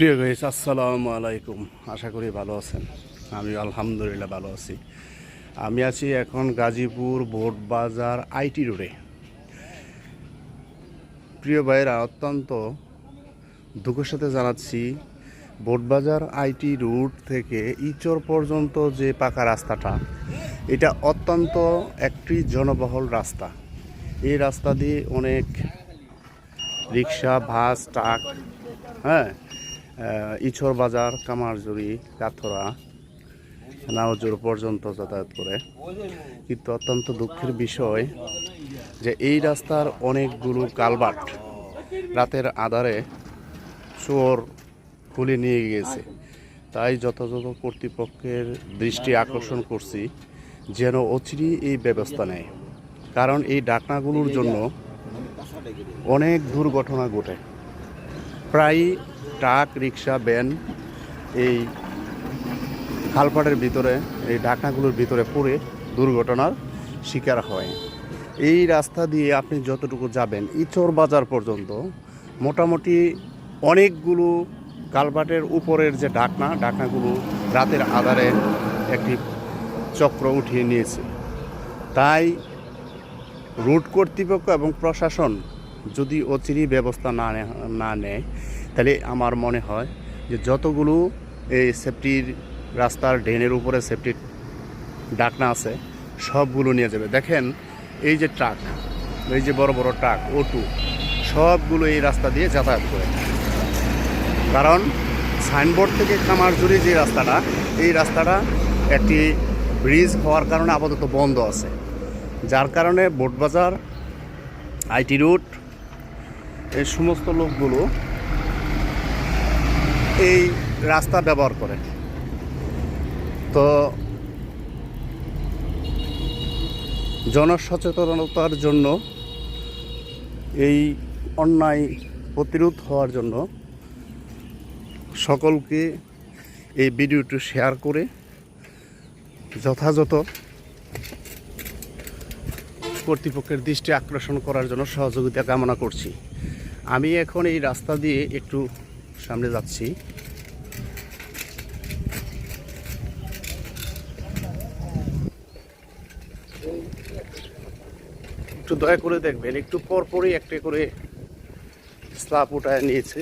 প্রিয় গাইস, আসসালামু আলাইকুম। আশা করি ভালো আছেন। আমি আলহামদুলিল্লাহ ভালো আছি। আমি আছি এখন গাজীপুর বোট বাজার আইটি রোডে। প্রিয় ভাইয়েরা, অত্যন্ত দুঃখের সাথে জানাচ্ছি, বোট বাজার আইটি রোড থেকে ইচর পর্যন্ত যে পাকা রাস্তাটা, এটা অত্যন্ত একটি জনবহুল রাস্তা। এই রাস্তা দিয়ে অনেক রিক্সা, বাস, ট্রাক, হ্যাঁ, ইছর বাজার, কামারজুরি, কাথরা, নাওজোর পর্যন্ত যাতায়াত করে। কিন্তু অত্যন্ত দুঃখের বিষয় যে এই রাস্তার অনেকগুলো কালভার্ট রাতের আধারে চোর খুলে নিয়ে গিয়েছে। তাই যথাযথ কর্তৃপক্ষের দৃষ্টি আকর্ষণ করছি যেন অচিরে এই ব্যবস্থা নেয়। কারণ এই ডাকনাগুলোর জন্য অনেক দুর্ঘটনা ঘটে। প্রায় ট্রাক, রিক্সা, ভ্যান এই খালপাড়ের ভিতরে, এই ঢাকনাগুলোর ভিতরে পড়ে দুর্ঘটনার শিকার হয়। এই রাস্তা দিয়ে আপনি যতটুকু যাবেন ইচর বাজার পর্যন্ত, মোটামুটি অনেকগুলো কালভার্টের উপরের যে ঢাকনাগুলো রাতের আধারে একটি চক্র উঠিয়ে নিয়েছে। তাই রুট কর্তৃপক্ষ এবং প্রশাসন যদি অচিরেই ব্যবস্থা না নেয়, তাহলে আমার মনে হয় যে যতগুলো এই সেফটির রাস্তার ড্রেনের উপরে সেফটির ডাকনা আছে সবগুলো নিয়ে যাবে। দেখেন, এই যে ট্রাক, এই যে বড় বড় ট্রাক, অটো, সবগুলো এই রাস্তা দিয়ে যাতায়াত করে। কারণ সাইনবোর্ড থেকে কামারজুরি যে রাস্তাটা, এই রাস্তাটা একটি ব্রিজ হওয়ার কারণে আপাতত বন্ধ আছে। যার কারণে বোটবাজার, আইটি রোড, এই সমস্ত লোকগুলো এই রাস্তা ব্যবহার করে। তো জনসচেতনতার জন্য, এই অন্যায় প্রতিরোধ হওয়ার জন্য সকলকে এই ভিডিওটি শেয়ার করে যথাযথ কর্তৃপক্ষের দৃষ্টি আকর্ষণ করার জন্য সহযোগিতা কামনা করছি। আমি এখন এই রাস্তা দিয়ে একটু সামনে যাচ্ছি। একটু দয়া করে দেখবেন, একটু পরপরই একটা করে স্ল্যাব উঠায় নিয়েছে।